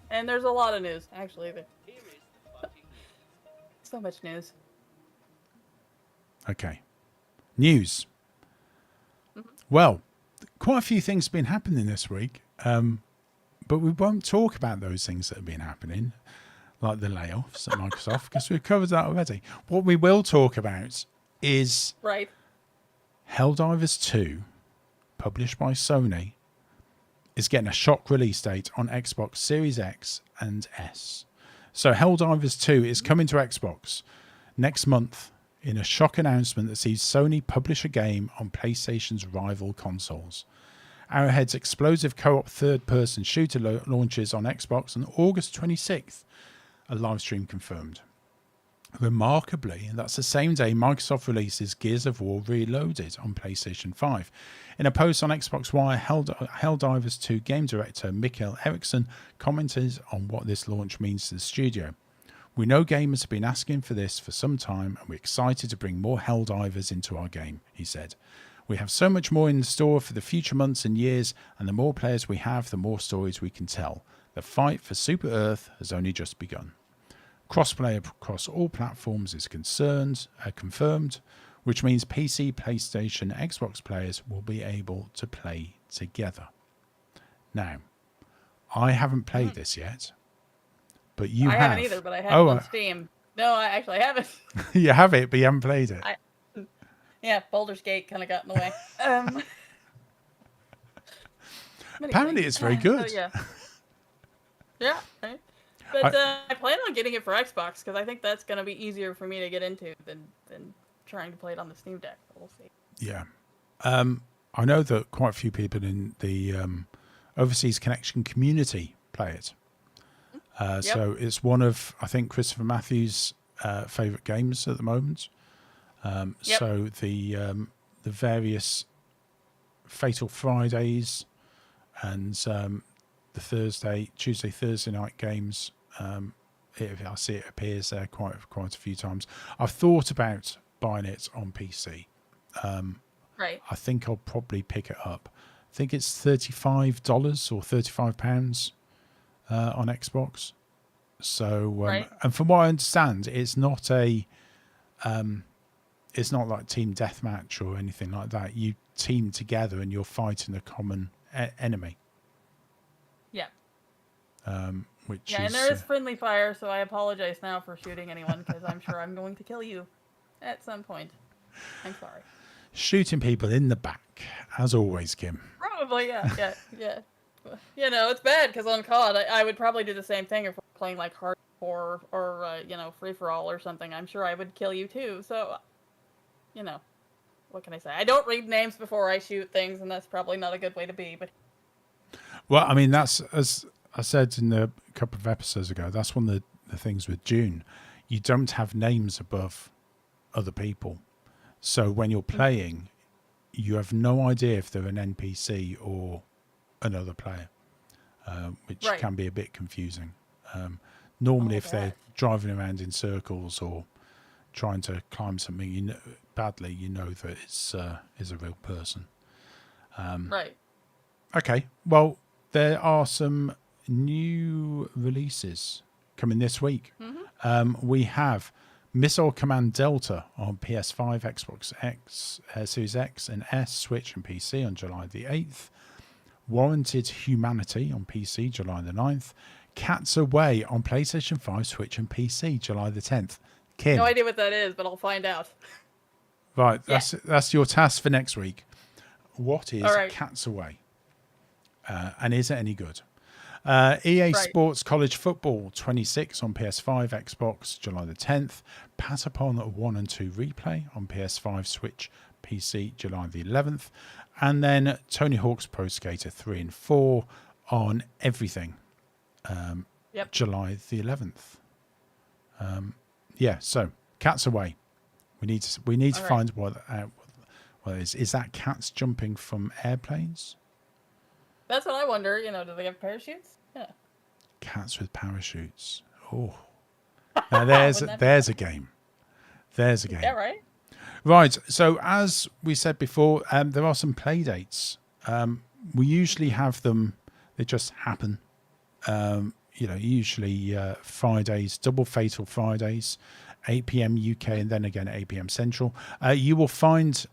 And there's a lot of news, actually. So much news. Okay, news. Well, quite a few things have been happening this week, but we won't talk about those things that have been happening, like the layoffs at Microsoft, because we've covered that already. What we will talk about is Right. Helldivers 2, published by Sony, is getting a shock release date on Xbox Series X and S. So Helldivers 2 is coming to Xbox next month in a shock announcement that sees Sony publish a game on PlayStation's rival consoles. Arrowhead's explosive co-op third-person shooter launches on Xbox on August 26th, a live stream confirmed. Remarkably, that's the same day Microsoft releases Gears of War Reloaded on PlayStation 5. In a post on Xbox Wire, Helldivers 2 game director Mikael Eriksson commented on what this launch means to the studio. We know gamers have been asking for this for some time, and we're excited to bring more Helldivers into our game, he said. We have so much more in store for the future months and years, and the more players we have, the more stories we can tell. The fight for Super Earth has only just begun. Crossplay across all platforms is confirmed, which means PC, PlayStation, Xbox players will be able to play together. Now, I haven't played this yet, but you I have. haven't either, but I have it on Steam. No, I actually haven't. You have it, but you haven't played it. Yeah, Baldur's Gate kind of got in the way. Many Apparently, things. it's very good. So, yeah. Yeah, right. But I plan on getting it for Xbox because I think that's going to be easier for me to get into than trying to play it on the Steam Deck. We'll see. Yeah. I know that quite a few people in the Overseas Connection community play it. So it's one of, I think, Christopher Matthews' favourite games at the moment. So the various Fatal Fridays and the Tuesday, Thursday night games, I see it appears there quite a few times. I've thought about buying it on PC. Right. I think I'll probably pick it up. I think it's $35 or £35 on Xbox. So, and from what I understand, it's not like team deathmatch or anything like that. You team together and you're fighting a common enemy. Yeah. Which and there is friendly fire, so I apologize now for shooting anyone because I'm sure I'm going to kill you at some point. I'm sorry. Shooting people in the back, as always, Kim. Probably, yeah. You know, it's bad because on COD, I would probably do the same thing if we're playing like hardcore or free for all or something. I'm sure I would kill you too. So, what can I say? I don't read names before I shoot things, and that's probably not a good way to be. But well, I mean, that's as I said in a couple of episodes ago. That's one of the things with Dune. You don't have names above other people, so when you're playing, you have no idea if they're an NPC or another player, which can be a bit confusing. Normally, if they're driving around in circles or trying to climb something, you know that it's is a real person. right. Okay, well, there are some new releases coming this week. We have Missile Command Delta on PS5, Xbox X, Series X and S, Switch and PC on July the 8th. Warranted Humanity on PC, July the 9th. Cats Away on PlayStation 5, Switch and PC, July the 10th. Kim. No idea what that is, but I'll find out. Right, that's your task for next week. What is Cats Away? And is it any good? EA Sports College Football 26 on PS5, Xbox, July the 10th. Patapon 1 and 2 Replay on PS5, Switch, PC, July the 11th. And then Tony Hawk's Pro Skater 3 and 4 on everything, July the 11th. So Cats Away. We need to find what it is. Is that cats jumping from airplanes? That's what I wonder. Do they have parachutes? Yeah. Cats with parachutes. Oh, now there's Wouldn't that be there's a game. There's a game. Yeah, right? Right. So as we said before, there are some play dates. We usually have them. They just happen. Usually Fridays, double fatal Fridays, 8 p.m. UK, and then again 8 p.m. Central. You will find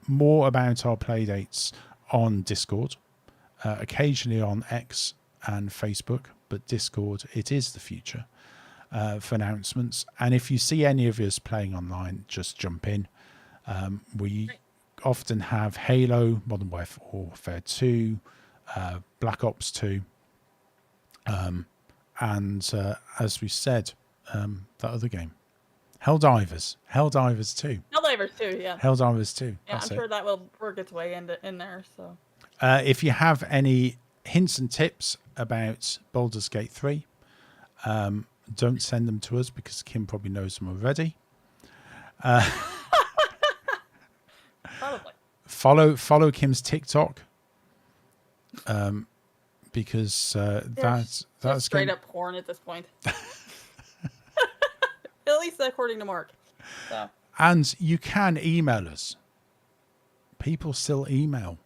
more about our play dates on Discord, occasionally on X and Facebook, but Discord, it is the future for announcements. And if you see any of us playing online, just jump in. We often have Halo, Modern Warfare 2, Black Ops 2, and as we said, that other game, Helldivers 2. Helldivers too, yeah. Helldivers 2. Yeah, I'm sure that will work its way in there. So, if you have any hints and tips about Baldur's Gate 3, don't send them to us because Kim probably knows them already. probably. Follow Kim's TikTok, because that's straight up porn at this point. At least according to Mark. So. And you can email us. People still email.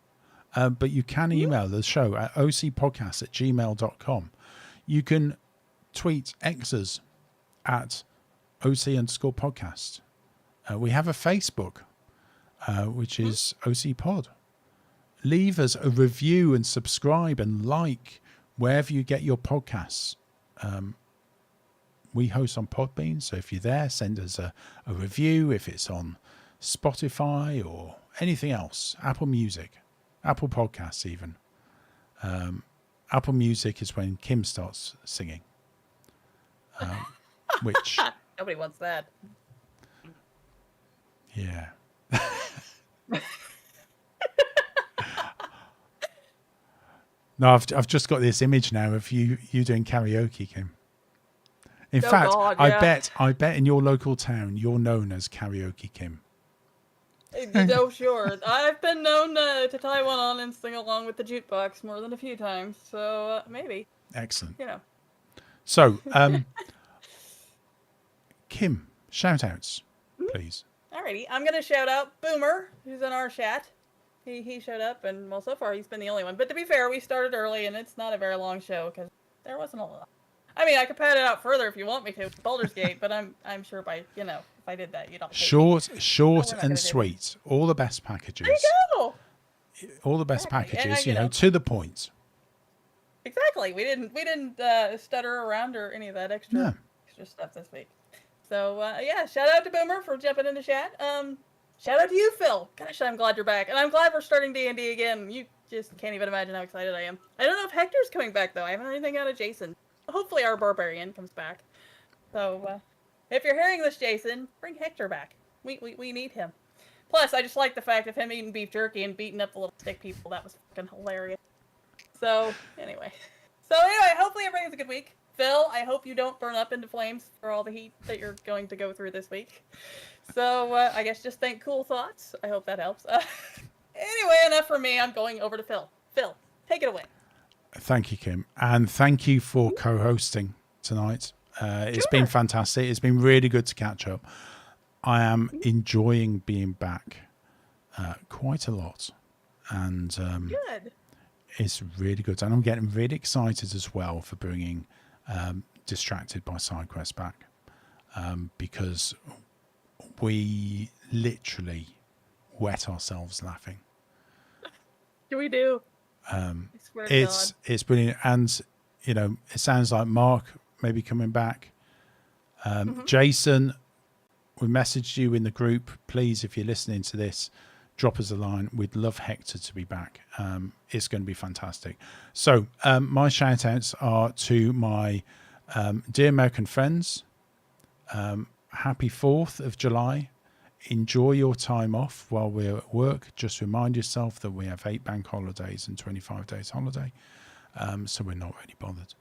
But you can email the show at ocpodcast@gmail.com. You can tweet X's at OC_podcast. We have a Facebook, which is OC Pod. Leave us a review and subscribe and like wherever you get your podcasts. We host on Podbean, so if you're there, send us a review. If it's on Spotify or anything else, Apple Music, Apple Podcasts even. Apple Music is when Kim starts singing, which... Nobody wants that. Yeah. No, I've just got this image now of you doing karaoke, Kim. In fact, God, yeah. I bet in your local town you're known as Karaoke Kim. Sure. I've been known to tie one on and sing along with the jukebox more than a few times, so maybe. Excellent. So, Kim, shout outs, please. Alrighty, I'm gonna shout out Boomer, who's in our chat. He showed up, and well, so far he's been the only one. But to be fair, we started early, and it's not a very long show because there wasn't a lot. I mean, I could pad it out further if you want me to, Baldur's Gate, but I'm sure by if I did that, you'd all Short not and sweet. All the best packages. There you go. All the best Exactly. packages, And, to the point. Exactly. We didn't stutter around or any of that extra stuff this week. So shout out to Boomer for jumping in the chat. Shout out to you, Phil. Gosh, I'm glad you're back, and I'm glad we're starting D&D again. You just can't even imagine how excited I am. I don't know if Hector's coming back though. I haven't heard anything out of Jason. Hopefully our barbarian comes back. So if you're hearing this, Jason, bring Hector back. We need him. Plus, I just like the fact of him eating beef jerky and beating up the little stick people. That was fucking hilarious. So anyway, hopefully everybody has a good week. Phil, I hope you don't burn up into flames for all the heat that you're going to go through this week. So I guess just think cool thoughts. I hope that helps. Anyway, enough for me. I'm going over to Phil. Phil, take it away. Thank you, Kim. And thank you for co-hosting tonight. It's been fantastic. It's been really good to catch up. I am enjoying being back quite a lot. And Good. it's really good. And I'm getting really excited as well for bringing Distracted by SideQuest back. Because we literally wet ourselves laughing. Do we do? I swear to God. It's brilliant, and it sounds like Mark may be coming back. Jason, we messaged you in the group. Please, if you're listening to this, drop us a line. We'd love Hector to be back. It's going to be fantastic. So my shout outs are to my dear American friends. Happy 4th of July. Enjoy your time off while we're at work. Just remind yourself that we have 8 bank holidays and 25 days holiday. So we're not really bothered.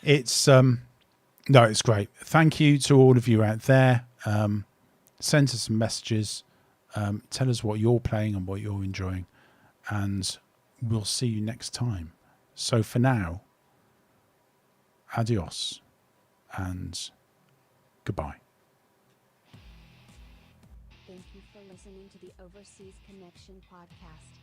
It's great. Thank you to all of you out there. Send us some messages. Tell us what you're playing and what you're enjoying. and we'll see you next time. So for now, adios and goodbye. Thank you for listening to the Overseas Connection podcast.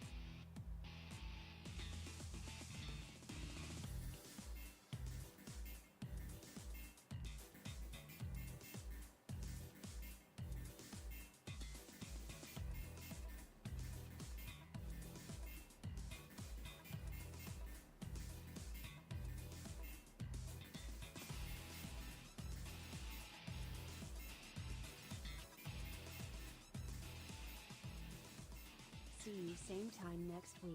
See you same time next week.